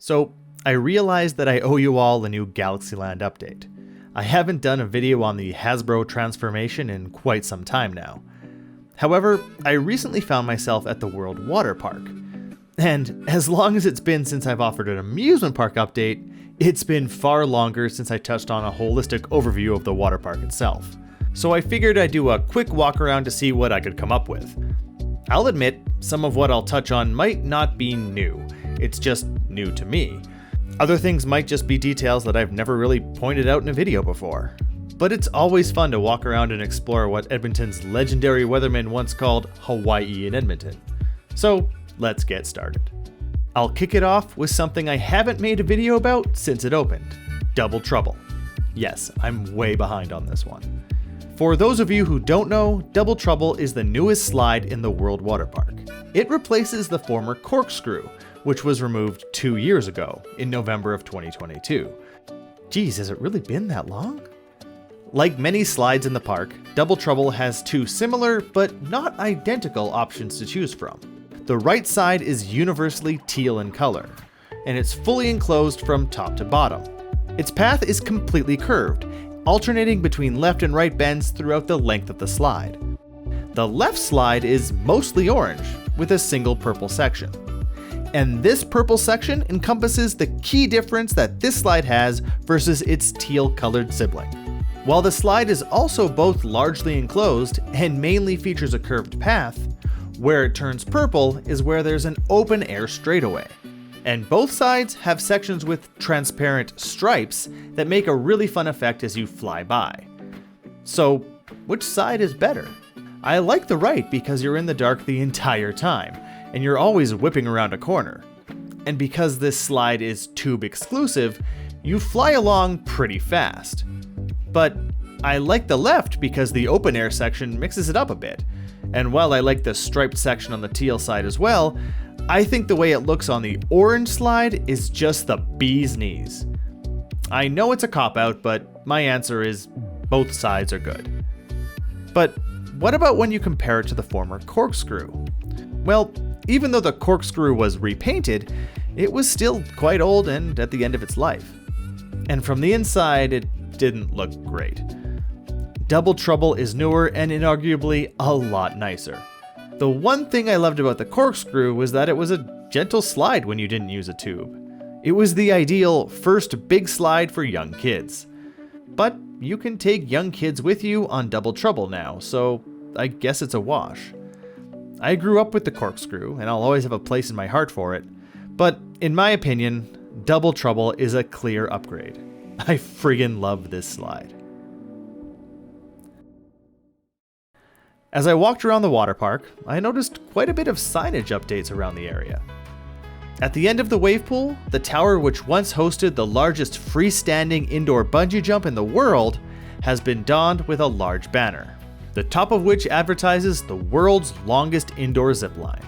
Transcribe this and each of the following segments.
So, I realized that I owe you all a new Galaxyland update. I haven't done a video on the Hasbro transformation in quite some time now. However, I recently found myself at the World Waterpark. And as long as it's been since I've offered an amusement park update, it's been far longer since I touched on a holistic overview of the water park itself. So I figured I'd do a quick walk around to see what I could come up with. I'll admit, some of what I'll touch on might not be new. It's just new to me. Other things might just be details that I've never really pointed out in a video before. But it's always fun to walk around and explore what Edmonton's legendary weatherman once called Hawaii in Edmonton. So let's get started. I'll kick it off with something I haven't made a video about since it opened. Double Trouble. Yes, I'm way behind on this one. For those of you who don't know, Double Trouble is the newest slide in the World Waterpark. It replaces the former Corkscrew, which was removed 2 years ago, in November of 2022. Geez, has it really been that long? Like many slides in the park, Double Trouble has two similar, but not identical options to choose from. The right side is universally teal in color, and it's fully enclosed from top to bottom. Its path is completely curved, alternating between left and right bends throughout the length of the slide. The left slide is mostly orange, with a single purple section. And this purple section encompasses the key difference that this slide has versus its teal-colored sibling. While the slide is also both largely enclosed and mainly features a curved path, where it turns purple is where there's an open-air straightaway. And both sides have sections with transparent stripes that make a really fun effect as you fly by. So, which side is better? I like the right because you're in the dark the entire time, and you're always whipping around a corner. And because this slide is tube exclusive, you fly along pretty fast. But I like the left because the open air section mixes it up a bit. And while I like the striped section on the teal side as well, I think the way it looks on the orange slide is just the bee's knees. I know it's a cop-out, but my answer is both sides are good. But what about when you compare it to the former Corkscrew? Well, even though the Corkscrew was repainted, it was still quite old and at the end of its life. And from the inside, it didn't look great. Double Trouble is newer and inarguably a lot nicer. The one thing I loved about the Corkscrew was that it was a gentle slide when you didn't use a tube. It was the ideal first big slide for young kids. But you can take young kids with you on Double Trouble now, so I guess it's a wash. I grew up with the Corkscrew, and I'll always have a place in my heart for it, but in my opinion, Double Trouble is a clear upgrade. I friggin' love this slide. As I walked around the water park, I noticed quite a bit of signage updates around the area. At the end of the wave pool, the tower which once hosted the largest freestanding indoor bungee jump in the world has been donned with a large banner, the top of which advertises the world's longest indoor zip line.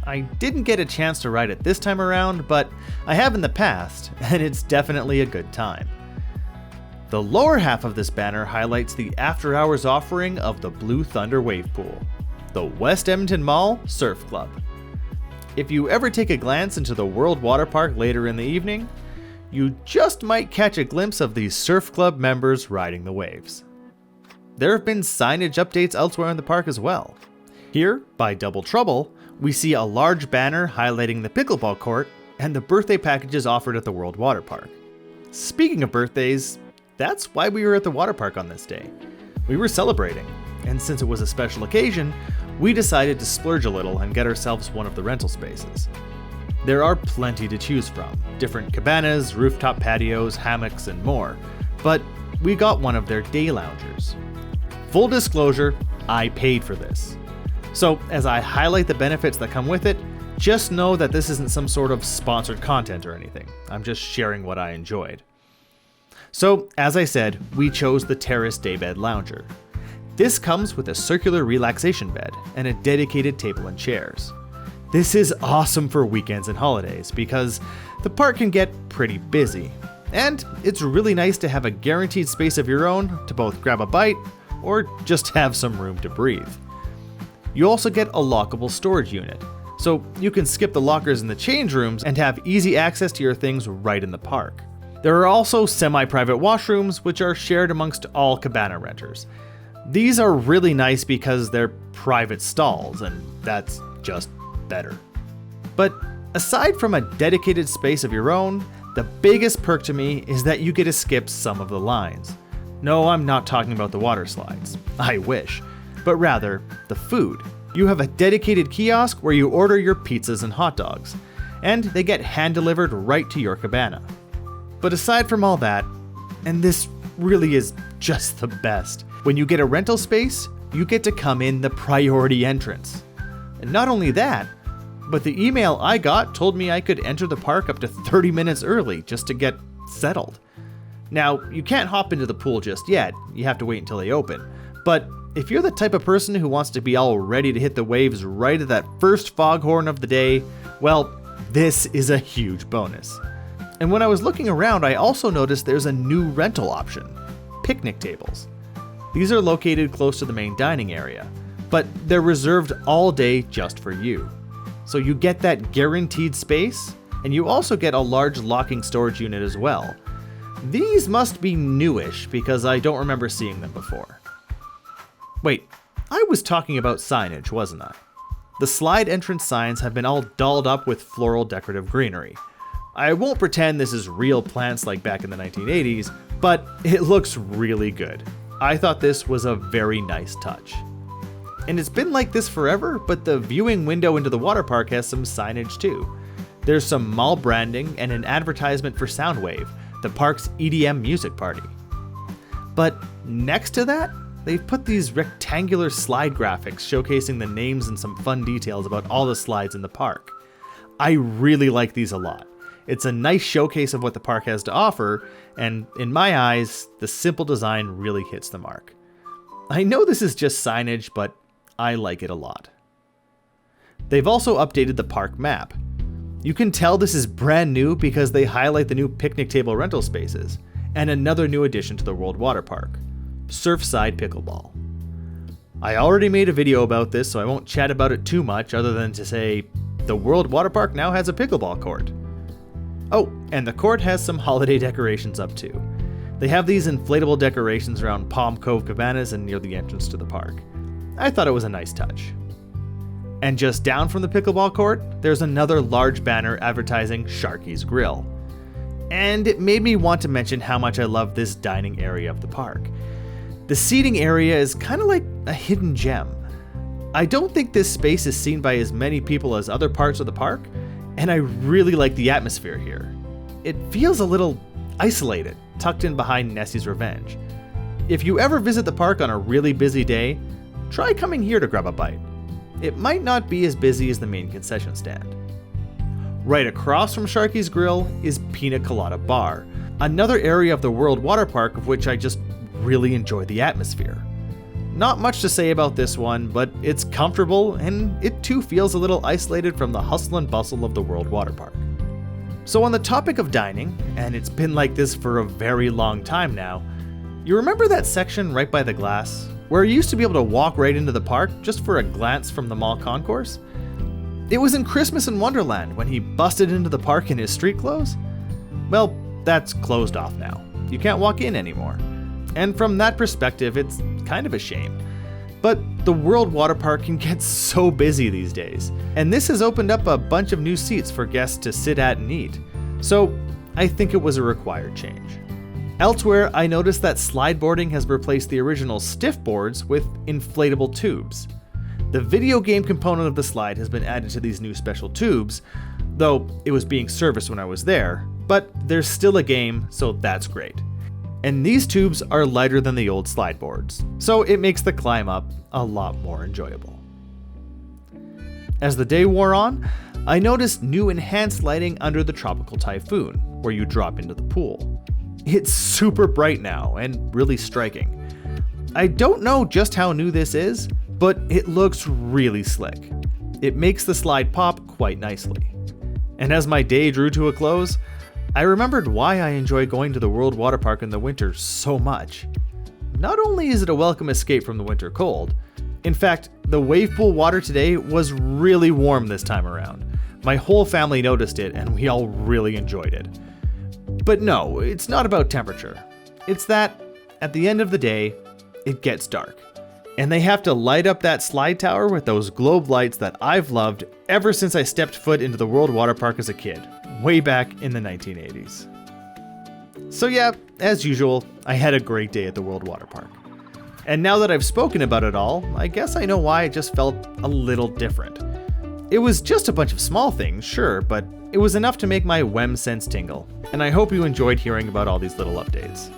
I didn't get a chance to ride it this time around, but I have in the past, and it's definitely a good time. The lower half of this banner highlights the after-hours offering of the Blue Thunder Wave Pool, the West Edmonton Mall Surf Club. If you ever take a glance into the World Waterpark later in the evening, you just might catch a glimpse of these surf club members riding the waves. There have been signage updates elsewhere in the park as well. Here, by Double Trouble, we see a large banner highlighting the pickleball court and the birthday packages offered at the World Waterpark. Speaking of birthdays, that's why we were at the water park on this day. We were celebrating, and since it was a special occasion, we decided to splurge a little and get ourselves one of the rental spaces. There are plenty to choose from, different cabanas, rooftop patios, hammocks, and more, but we got one of their day loungers. Full disclosure, I paid for this. So as I highlight the benefits that come with it, just know that this isn't some sort of sponsored content or anything. I'm just sharing what I enjoyed. So, as I said, we chose the Terrace Daybed lounger. This comes with a circular relaxation bed and a dedicated table and chairs. This is awesome for weekends and holidays because the park can get pretty busy, and it's really nice to have a guaranteed space of your own to both grab a bite or just have some room to breathe. You also get a lockable storage unit, so you can skip the lockers in the change rooms and have easy access to your things right in the park. There are also semi-private washrooms, which are shared amongst all Cabana renters. These are really nice because they're private stalls, and that's just better. But aside from a dedicated space of your own, the biggest perk to me is that you get to skip some of the lines. No, I'm not talking about the water slides. I wish. But rather, the food. You have a dedicated kiosk where you order your pizzas and hot dogs, and they get hand-delivered right to your cabana. But aside from all that, and this really is just the best, when you get a rental space, you get to come in the priority entrance. And not only that, but the email I got told me I could enter the park up to 30 minutes early just to get settled. Now, you can't hop into the pool just yet, you have to wait until they open. But if you're the type of person who wants to be all ready to hit the waves right at that first foghorn of the day, well, this is a huge bonus. And when I was looking around, I also noticed there's a new rental option, picnic tables. These are located close to the main dining area, but they're reserved all day just for you. So you get that guaranteed space, and you also get a large locking storage unit as well. These must be newish because I don't remember seeing them before. Wait, I was talking about signage, wasn't I? The slide entrance signs have been all dolled up with floral decorative greenery. I won't pretend this is real plants like back in the 1980s, but it looks really good. I thought this was a very nice touch. And it's been like this forever, but the viewing window into the water park has some signage too. There's some mall branding and an advertisement for Soundwave, the park's EDM music party. But next to that, they've put these rectangular slide graphics showcasing the names and some fun details about all the slides in the park. I really like these a lot. It's a nice showcase of what the park has to offer, and in my eyes, the simple design really hits the mark. I know this is just signage, but I like it a lot. They've also updated the park map. You can tell this is brand new because they highlight the new picnic table rental spaces, and another new addition to the World Waterpark, Surfside Pickleball. I already made a video about this, so I won't chat about it too much other than to say, the World Waterpark now has a pickleball court. Oh, and the court has some holiday decorations up too. They have these inflatable decorations around Palm Cove cabanas and near the entrance to the park. I thought it was a nice touch. And just down from the pickleball court, there's another large banner advertising Sharky's Grill. And it made me want to mention how much I love this dining area of the park. The seating area is kind of like a hidden gem. I don't think this space is seen by as many people as other parts of the park, and I really like the atmosphere here. It feels a little isolated, tucked in behind Nessie's Revenge. If you ever visit the park on a really busy day, try coming here to grab a bite. It might not be as busy as the main concession stand. Right across from Sharky's Grill is Pina Colada Bar, another area of the World Waterpark of which I just really enjoy the atmosphere. Not much to say about this one, but it's comfortable and it too feels a little isolated from the hustle and bustle of the World Waterpark. So on the topic of dining, and it's been like this for a very long time now, you remember that section right by the glass, where you used to be able to walk right into the park just for a glance from the mall concourse? It was in Christmas in Wonderland when he busted into the park in his street clothes? Well, that's closed off now. You can't walk in anymore. And from that perspective, it's kind of a shame. But the World Waterpark can get so busy these days, and this has opened up a bunch of new seats for guests to sit at and eat. So I think it was a required change. Elsewhere, I noticed that slideboarding has replaced the original stiff boards with inflatable tubes. The video game component of the slide has been added to these new special tubes, though it was being serviced when I was there, but there's still a game, so that's great. And these tubes are lighter than the old slide boards, so it makes the climb up a lot more enjoyable. As the day wore on, I noticed new enhanced lighting under the tropical Typhoon, where you drop into the pool. It's super bright now and really striking. I don't know just how new this is, but it looks really slick. It makes the slide pop quite nicely. And as my day drew to a close, I remembered why I enjoy going to the World Waterpark in the winter so much. Not only is it a welcome escape from the winter cold, in fact, the wave pool water today was really warm this time around. My whole family noticed it and we all really enjoyed it. But no, it's not about temperature. It's that, at the end of the day, it gets dark. And they have to light up that slide tower with those globe lights that I've loved ever since I stepped foot into the World Waterpark as a kid, way back in the 1980s. So yeah, as usual, I had a great day at the World Waterpark. And now that I've spoken about it all, I guess I know why it just felt a little different. It was just a bunch of small things, sure, but it was enough to make my WEM sense tingle, and I hope you enjoyed hearing about all these little updates.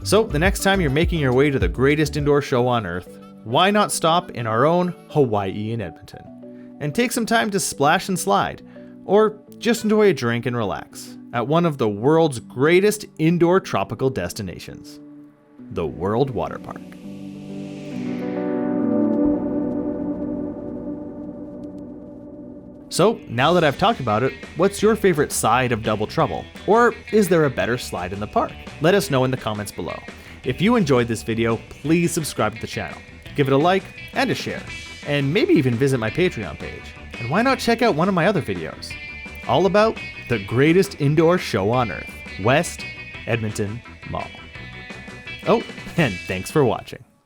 So the next time you're making your way to the greatest indoor show on earth, why not stop in our own Hawaii in Edmonton, and take some time to splash and slide, or just enjoy a drink and relax at one of the world's greatest indoor tropical destinations, the World Waterpark. So, now that I've talked about it, what's your favorite side of Double Trouble? Or is there a better slide in the park? Let us know in the comments below. If you enjoyed this video, please subscribe to the channel, give it a like and a share, and maybe even visit my Patreon page. And why not check out one of my other videos? All about the greatest indoor show on earth, West Edmonton Mall. Oh, and thanks for watching.